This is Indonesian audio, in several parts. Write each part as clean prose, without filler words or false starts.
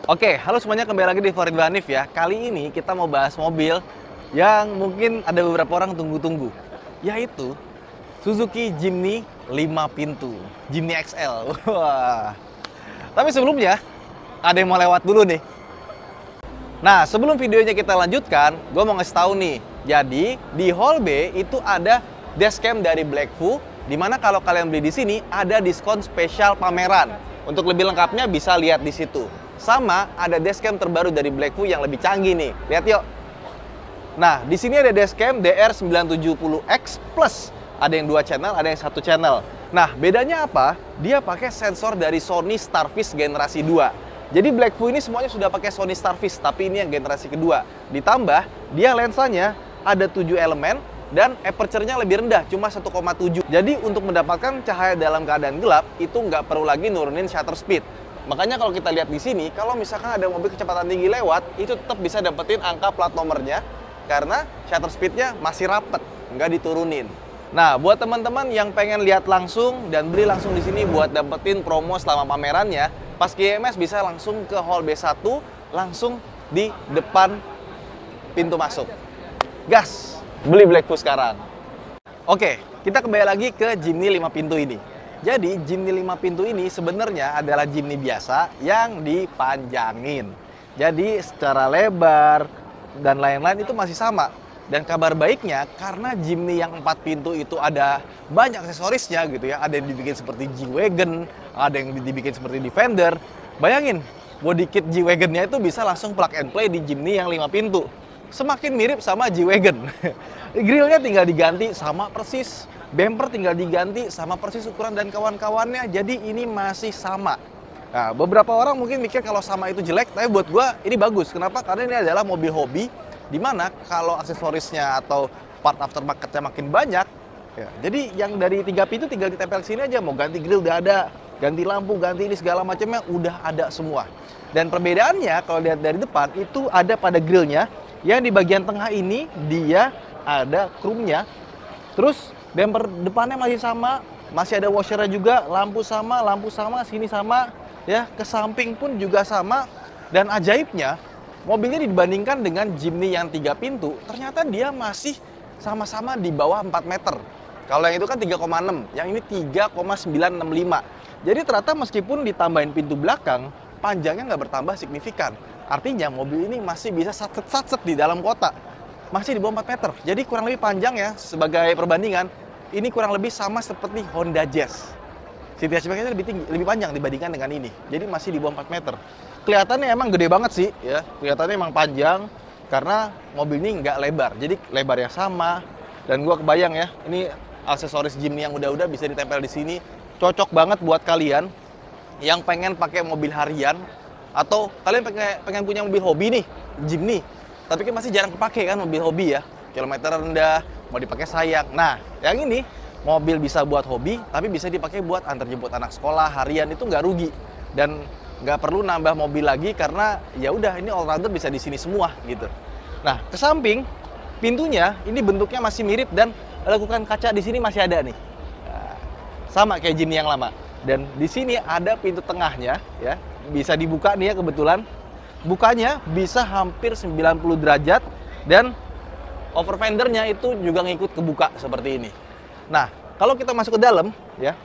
Oke, halo semuanya, kembali lagi di Farid Hanif ya. Kali ini kita mau bahas mobil yang mungkin ada beberapa orang tunggu-tunggu, yaitu Suzuki Jimny 5 pintu, Jimny XL. Wah. Tapi sebelumnya, ada yang mau lewat dulu nih. Nah, sebelum videonya kita lanjutkan, gue mau ngasih tahu nih. Jadi, di Hall B itu ada dashcam dari Blackfu, di mana kalau kalian beli di sini ada diskon spesial pameran. Untuk lebih lengkapnya bisa lihat di situ. Sama ada dashcam terbaru dari Blackfu yang lebih canggih nih. Lihat yuk. Nah, di sini ada dashcam DR970X Plus. Ada yang 2 channel, ada yang 1 channel. Nah, bedanya apa? Dia pakai sensor dari Sony Starfish generasi 2. Jadi Blackfu ini semuanya sudah pakai Sony Starfish, tapi ini yang generasi kedua. Ditambah, dia lensanya ada 7 elemen dan aperture-nya lebih rendah, cuma 1,7. Jadi untuk mendapatkan cahaya dalam keadaan gelap, itu nggak perlu lagi nurunin shutter speed. Makanya kalau kita lihat di sini, kalau misalkan ada mobil kecepatan tinggi lewat, itu tetap bisa dapetin angka plat nomornya, karena shutter speed-nya masih rapet, nggak diturunin. Nah, buat teman-teman yang pengen lihat langsung dan beli langsung di sini buat dapetin promo selama pamerannya, pas GMS bisa langsung ke Hall B1, langsung di depan pintu masuk. Gas, beli Blackfu sekarang. Oke, kita kembali lagi ke Jimny 5 pintu ini. Jadi, Jimny 5 pintu ini sebenarnya adalah Jimny biasa yang dipanjangin. Jadi, secara lebar dan lain-lain itu masih sama. Dan kabar baiknya, karena Jimny yang 4 pintu itu ada banyak aksesorisnya gitu ya. Ada yang dibikin seperti G-Wagon, ada yang dibikin seperti Defender. Bayangin, body kit G-Wagonnya itu bisa langsung plug and play di Jimny yang 5 pintu. Semakin mirip sama G-Wagon. Grillnya tinggal diganti sama persis. Bumper tinggal diganti sama persis ukuran dan kawan-kawannya. Jadi ini masih sama. Nah, beberapa orang mungkin mikir kalau sama itu jelek, tapi buat gua ini bagus. Kenapa? Karena ini adalah mobil hobi, dimana kalau aksesorisnya atau part aftermarketnya makin banyak, ya, jadi yang dari 3 pintu tinggal ditempel sini aja. Mau ganti grill udah ada, ganti lampu, ganti ini segala macamnya udah ada semua. Dan perbedaannya kalau lihat dari depan itu ada pada grillnya, yang di bagian tengah ini dia ada chrome-nya. Terus bumper depannya masih sama, masih ada washernya juga, lampu sama, sini sama, ya, ke samping pun juga sama. Dan ajaibnya, mobilnya dibandingkan dengan Jimny yang 3 pintu, ternyata dia masih sama-sama di bawah 4 meter. Kalau yang itu kan 3,6, yang ini 3,965. Jadi ternyata meskipun ditambahin pintu belakang, panjangnya nggak bertambah signifikan. Artinya mobil ini masih bisa satset-satset di dalam kota. Masih di bawah 4 meter. Jadi kurang lebih panjang ya, sebagai perbandingan, ini kurang lebih sama seperti Honda Jazz. Seat hatchback-nya lebih panjang dibandingkan dengan ini. Jadi masih di bawah 4 meter. Kelihatannya emang gede banget sih, ya. Kelihatannya emang panjang karena mobil ini nggak lebar. Jadi lebarnya sama. Dan gua kebayang ya, ini aksesoris Jimny yang udah-udah bisa ditempel di sini. Cocok banget buat kalian yang pengen pakai mobil harian atau kalian pengen punya mobil hobi nih, Jimny. Tapi kan masih jarang kepake kan mobil hobi ya. Kilometer rendah, mau dipakai sayang. Nah, yang ini mobil bisa buat hobi, tapi bisa dipakai buat antar jemput anak sekolah harian, itu nggak rugi. Dan nggak perlu nambah mobil lagi karena ya udah ini all rounder bisa di sini semua gitu. Nah, ke samping pintunya ini bentuknya masih mirip dan lekukan kaca di sini masih ada nih. Nah, sama kayak Jimny yang lama. Dan di sini ada pintu tengahnya ya, bisa dibuka nih ya kebetulan. Bukanya bisa hampir 90 derajat dan over fendernya itu juga ngikut kebuka seperti ini. Nah, kalau kita masuk ke dalam ya,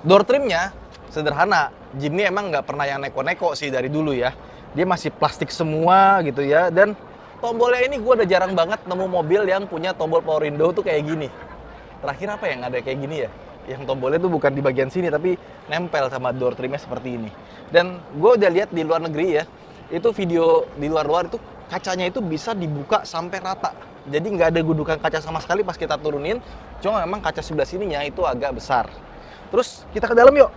door trimnya sederhana. Jimny emang nggak pernah yang neko-neko sih dari dulu ya. Dia masih plastik semua gitu ya. Dan tombolnya ini gue udah jarang banget nemu mobil yang punya tombol power window tuh kayak gini. Terakhir apa yang ada kayak gini ya? Yang tombolnya tuh bukan di bagian sini tapi nempel sama door trimnya seperti ini. Dan gue udah lihat di luar negeri ya, itu video di luar-luar itu kacanya itu bisa dibuka sampai rata. Jadi nggak ada gundukan kaca sama sekali pas kita turunin. Cuma memang kaca sebelah sininya itu agak besar. Terus kita ke dalam yuk.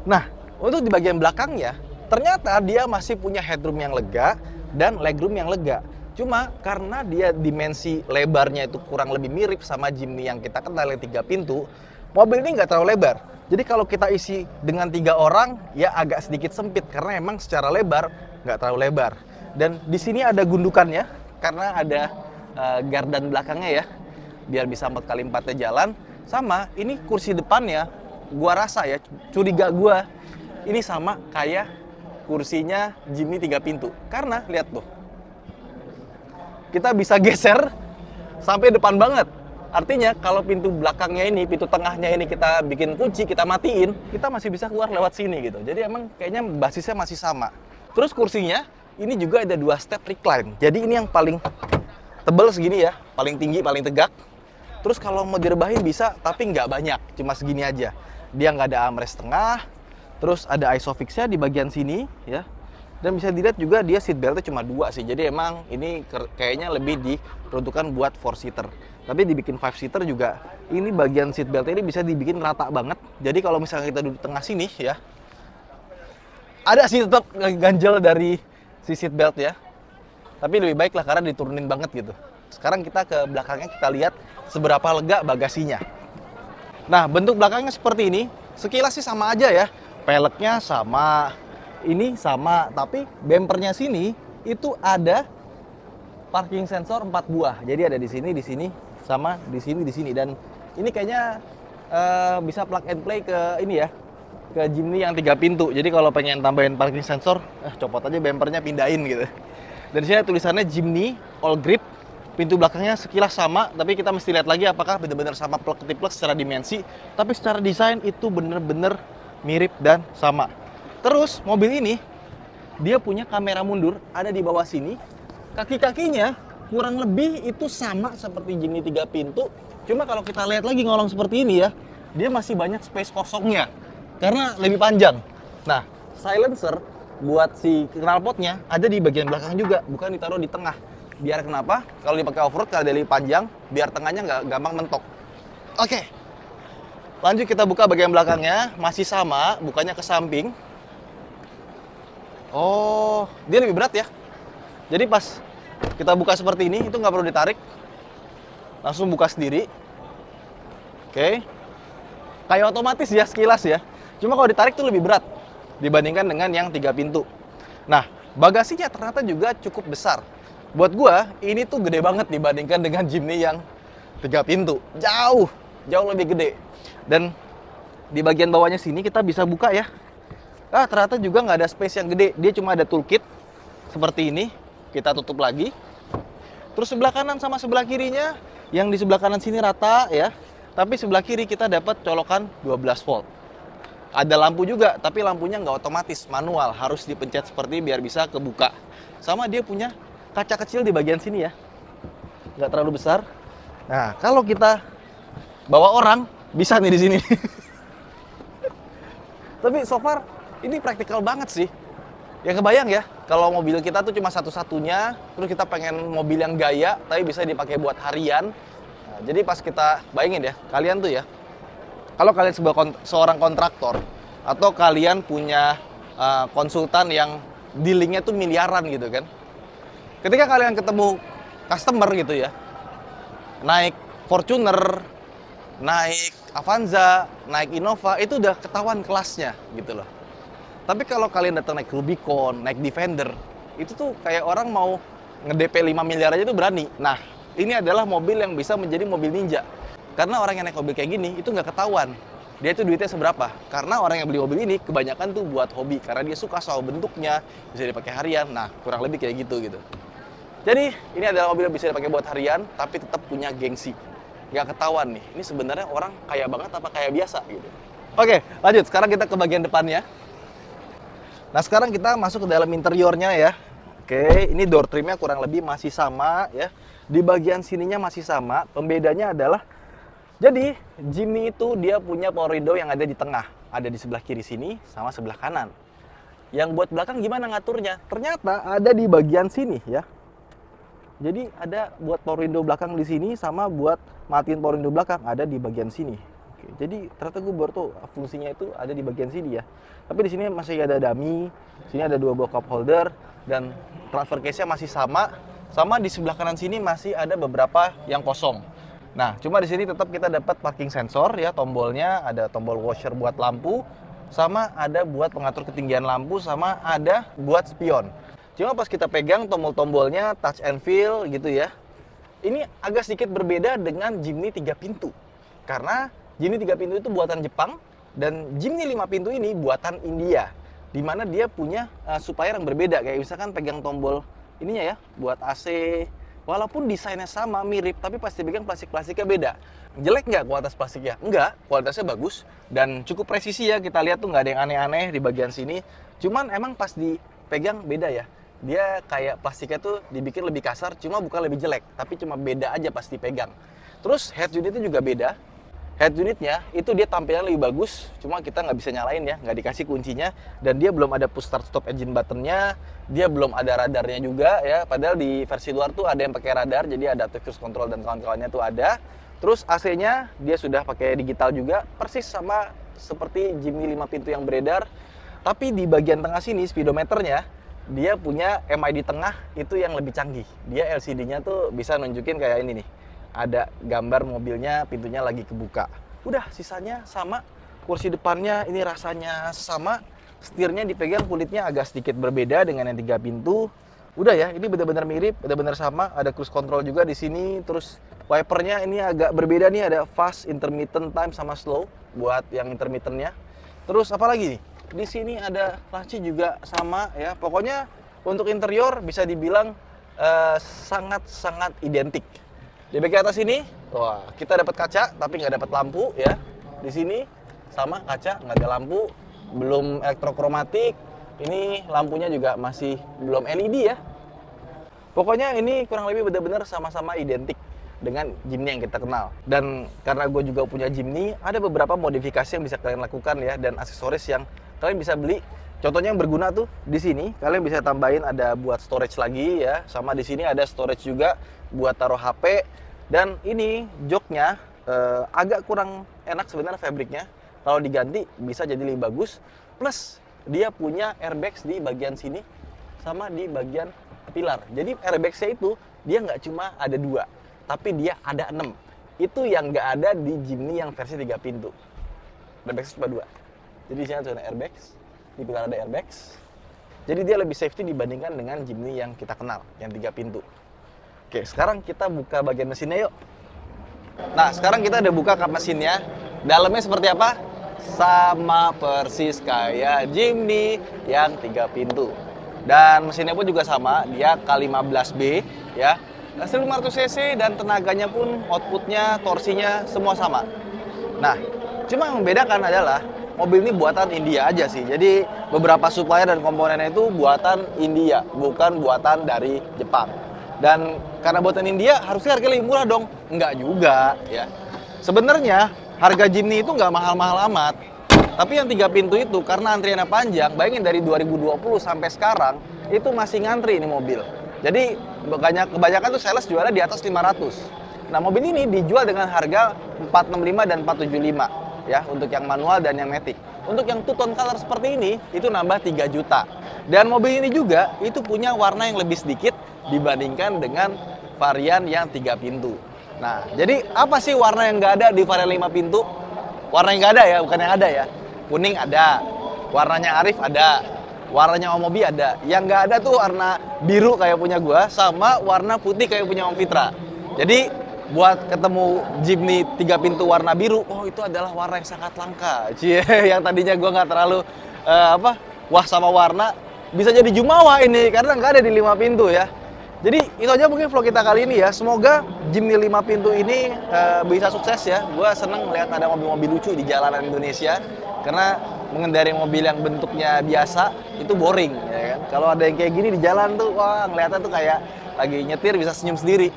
Nah, untuk di bagian belakangnya, ternyata dia masih punya headroom yang lega dan legroom yang lega. Cuma karena dia dimensi lebarnya itu kurang lebih mirip sama Jimny yang kita kenal yang 3 pintu, mobil ini nggak terlalu lebar. Jadi kalau kita isi dengan 3 orang, ya agak sedikit sempit karena emang secara lebar nggak terlalu lebar. Dan di sini ada gundukannya karena ada gardan belakangnya ya, biar bisa 4x4 jalan. Sama ini kursi depannya, gua rasa ya, curiga gua ini sama kayak kursinya Jimny 3 pintu. Karena lihat tuh, kita bisa geser sampai depan banget. Artinya kalau pintu belakangnya ini, pintu tengahnya ini kita bikin kunci, kita matiin, kita masih bisa keluar lewat sini gitu. Jadi emang kayaknya basisnya masih sama. Terus kursinya ini juga ada 2 step recline. Jadi ini yang paling tebal segini ya, paling tinggi, paling tegak. Terus kalau mau direbahin bisa, tapi nggak banyak, cuma segini aja. Dia nggak ada armrest tengah. Terus ada isofix-nya di bagian sini ya. Dan bisa dilihat juga dia seat beltnya cuma 2 sih. Jadi emang ini kayaknya lebih diperuntukkan buat 4-seater. Tapi dibikin 5-seater juga, ini bagian seat beltnya ini bisa dibikin rata banget. Jadi kalau misalnya kita duduk tengah sini ya, ada sih tetap ganjel dari si seat belt ya. Tapi lebih baik lah karena diturunin banget gitu. Sekarang kita ke belakangnya, kita lihat seberapa lega bagasinya. Nah, bentuk belakangnya seperti ini. Sekilas sih sama aja ya. Peleknya sama, ini sama, tapi bempernya sini itu ada parking sensor 4 buah. Jadi ada di sini, sama di sini. Dan ini kayaknya bisa plug and play ke ini ya, ke Jimny yang 3 pintu. Jadi kalau pengen tambahin parking sensor, copot aja bempernya, pindahin gitu. Dan di sini tulisannya Jimny All Grip. Pintu belakangnya sekilas sama, tapi kita mesti lihat lagi apakah benar-benar sama plug secara dimensi. Tapi secara desain itu benar-benar mirip dan sama. Terus mobil ini dia punya kamera mundur ada di bawah sini. Kaki-kakinya kurang lebih itu sama seperti Jimny 3 pintu. Cuma kalau kita lihat lagi ngolong seperti ini ya, dia masih banyak space kosongnya karena lebih panjang. Nah, silencer buat si knalpotnya ada di bagian belakang juga, bukan ditaruh di tengah. Biar kenapa? Kalau dipakai off-road kalau dia lebih panjang, biar tengahnya nggak gampang mentok. Oke. Lanjut kita buka bagian belakangnya, masih sama, bukanya ke samping. Oh, dia lebih berat ya. Jadi pas kita buka seperti ini, itu nggak perlu ditarik. Langsung buka sendiri. Oke. Kayak otomatis ya sekilas ya. Cuma kalau ditarik tuh lebih berat dibandingkan dengan yang 3 pintu. Nah, bagasinya ternyata juga cukup besar. Buat gua, ini tuh gede banget dibandingkan dengan Jimny yang 3 pintu. Jauh lebih gede. Dan di bagian bawahnya sini kita bisa buka ya. Ternyata juga nggak ada space yang gede. Dia cuma ada toolkit seperti ini. Kita tutup lagi. Terus sebelah kanan sama sebelah kirinya, yang di sebelah kanan sini rata ya. Tapi sebelah kiri kita dapat colokan 12 volt. Ada lampu juga, tapi lampunya nggak otomatis, manual. Harus dipencet seperti ini biar bisa kebuka. Sama dia punya kaca kecil di bagian sini ya. Nggak terlalu besar. Nah, kalau kita bawa orang, bisa nih di sini. Tapi so far, ini praktikal banget sih. Ya kebayang ya, kalau mobil kita tuh cuma satu-satunya, terus kita pengen mobil yang gaya, tapi bisa dipakai buat harian. Nah, jadi pas kita, bayangin ya, kalian tuh ya, kalau kalian seorang kontraktor, atau kalian punya konsultan yang dealingnya tuh miliaran gitu kan. Ketika kalian ketemu customer gitu ya, naik Fortuner, naik Avanza, naik Innova, itu udah ketahuan kelasnya gitu loh. Tapi kalau kalian datang naik Rubicon, naik Defender, itu tuh kayak orang mau nge-DP 5 miliar aja tuh berani. Nah, ini adalah mobil yang bisa menjadi mobil ninja. Karena orang yang naik mobil kayak gini, itu nggak ketahuan. Dia tuh duitnya seberapa. Karena orang yang beli mobil ini, kebanyakan tuh buat hobi. Karena dia suka soal bentuknya, bisa dipakai harian. Nah, kurang lebih kayak gitu. Jadi, ini adalah mobil yang bisa dipakai buat harian, tapi tetap punya gengsi. Nggak ketahuan nih, ini sebenarnya orang kaya banget apa kaya biasa gitu. Oke, lanjut. Sekarang kita ke bagian depannya. Nah, sekarang kita masuk ke dalam interiornya ya. Oke, ini door trimnya kurang lebih masih sama ya. Di bagian sininya masih sama. Pembedanya adalah, jadi Jimny itu dia punya power window yang ada di tengah. Ada di sebelah kiri sini sama sebelah kanan. Yang buat belakang gimana ngaturnya? Ternyata ada di bagian sini ya. Jadi ada buat power window belakang di sini sama buat matiin power window belakang ada di bagian sini. Oke, jadi ternyata gue baru tuh fungsinya itu ada di bagian sini ya. Tapi di sini masih ada dummy, sini ada 2 buah cup holder dan transfer case-nya masih sama. Sama di sebelah kanan sini masih ada beberapa yang kosong. Nah, cuma di sini tetap kita dapat parking sensor ya, tombolnya ada tombol washer buat lampu, sama ada buat pengatur ketinggian lampu, sama ada buat spion. Cuma pas kita pegang tombol-tombolnya touch and feel gitu ya. Ini agak sedikit berbeda dengan Jimny 3 pintu. Karena Jimny 3 pintu itu buatan Jepang dan Jimny 5 pintu ini buatan India. dimana dia punya supplier yang berbeda. Kayak misalkan pegang tombol ininya ya, buat AC. Walaupun desainnya sama, mirip, tapi pasti pegang plastiknya beda. Jelek nggak kualitas plastiknya? Enggak, kualitasnya bagus dan cukup presisi ya. Kita lihat tuh nggak ada yang aneh-aneh di bagian sini. Cuman emang pas dipegang beda ya. Dia kayak plastiknya tuh dibikin lebih kasar, cuma bukan lebih jelek, tapi cuma beda aja pas dipegang. Terus head unitnya juga beda. Head unitnya itu dia tampilannya lebih bagus, cuma kita nggak bisa nyalain ya, nggak dikasih kuncinya, dan dia belum ada push start stop engine buttonnya, dia belum ada radarnya juga ya. Padahal di versi luar tuh ada yang pakai radar, jadi ada cruise control dan kawan-kawannya tuh ada. Terus AC-nya dia sudah pakai digital juga, persis sama seperti Jimny 5 pintu yang beredar. Tapi di bagian tengah sini speedometernya dia punya MID tengah itu yang lebih canggih. Dia LCD-nya tuh bisa nunjukin kayak ini nih. Ada gambar mobilnya, pintunya lagi kebuka. Udah, sisanya sama. Kursi depannya ini rasanya sama. Setirnya dipegang kulitnya agak sedikit berbeda dengan yang 3 pintu. Udah ya, ini benar-benar mirip, benar-benar sama. Ada cruise control juga di sini. Terus wipernya ini agak berbeda nih, ada fast, intermittent time sama slow buat yang intermittentnya. Terus apa lagi nih? Di sini ada laci juga sama ya. Pokoknya untuk interior bisa dibilang sangat-sangat identik. Di bagian atas ini, wah, kita dapat kaca tapi nggak dapat lampu ya. Di sini sama kaca, nggak ada lampu, belum elektrokromatik. Ini lampunya juga masih belum LED ya. Pokoknya ini kurang lebih benar-benar sama-sama identik dengan Jimny yang kita kenal. Dan karena gue juga punya Jimny, ada beberapa modifikasi yang bisa kalian lakukan ya, dan aksesoris yang kalian bisa beli. Contohnya yang berguna tuh di sini, kalian bisa tambahin ada buat storage lagi ya, sama di sini ada storage juga buat taruh HP. Dan ini joknya agak kurang enak sebenarnya fabriknya. Kalau diganti bisa jadi lebih bagus. Plus dia punya airbags di bagian sini sama di bagian pilar. Jadi airbagsnya itu dia nggak cuma ada 2, tapi dia ada 6. Itu yang nggak ada di Jimny yang versi 3 pintu. Airbagsnya cuma 2. Jadi di sini ada airbags, di pilar ada airbags. Jadi dia lebih safety dibandingkan dengan Jimny yang kita kenal, yang 3 pintu. Oke, sekarang kita buka bagian mesinnya yuk. Nah, sekarang kita udah buka kap mesinnya. Dalamnya seperti apa? Sama persis kayak Jimny yang 3 pintu. Dan mesinnya pun juga sama, dia K15B ya. 1500 cc dan tenaganya pun, outputnya, torsinya semua sama. Nah, cuma yang membedakan adalah mobil ini buatan India aja sih. Jadi beberapa supplier dan komponennya itu buatan India, bukan buatan dari Jepang. Dan karena buatan India harusnya harga lebih murah dong. Enggak juga ya. Sebenarnya harga Jimny itu nggak mahal-mahal amat. Tapi yang 3 pintu itu karena antriannya panjang, bayangin dari 2020 sampai sekarang itu masih ngantri ini mobil. Jadi kebanyakan tuh sales jualnya di atas 500. Nah, mobil ini dijual dengan harga 465 dan 475 ya untuk yang manual dan yang matic. Untuk yang two tone color seperti ini itu nambah 3 juta. Dan mobil ini juga itu punya warna yang lebih sedikit dibandingkan dengan varian yang 3 pintu. Nah, jadi apa sih warna yang nggak ada di varian 5 pintu? Warna yang nggak ada ya, bukan yang ada ya. Kuning ada, warnanya Arif ada, warnanya Om Mobi ada. Yang nggak ada tuh warna biru kayak punya gua, sama warna putih kayak punya Om Fitra. Jadi buat ketemu Jimny 3 pintu warna biru, oh itu adalah warna yang sangat langka. Cie, yang tadinya gua nggak terlalu wah sama warna, bisa jadi jumawa ini karena nggak ada di 5 pintu ya. Jadi itu aja mungkin vlog kita kali ini ya. Semoga Jimny 5 pintu ini bisa sukses ya. Gue seneng melihat ada mobil-mobil lucu di jalanan Indonesia. Karena mengendarai mobil yang bentuknya biasa itu boring ya kan. Kalau ada yang kayak gini di jalan tuh, wah ngeliatnya tuh kayak lagi nyetir bisa senyum sendiri.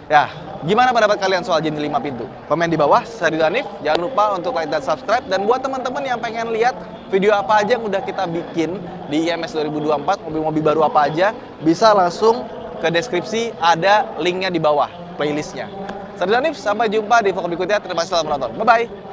Ya, gimana pendapat kalian soal Jimny 5 pintu? Komen di bawah. Saya Ridwan Hanif. Jangan lupa untuk like dan subscribe. Dan buat teman-teman yang pengen lihat video apa aja yang udah kita bikin di IMS 2024, mobil-mobil baru apa aja, bisa langsung ke deskripsi, ada linknya di bawah playlistnya. Saya Ridwan Hanif, sampai jumpa di vlog berikutnya. Terima kasih telah menonton. Bye-bye.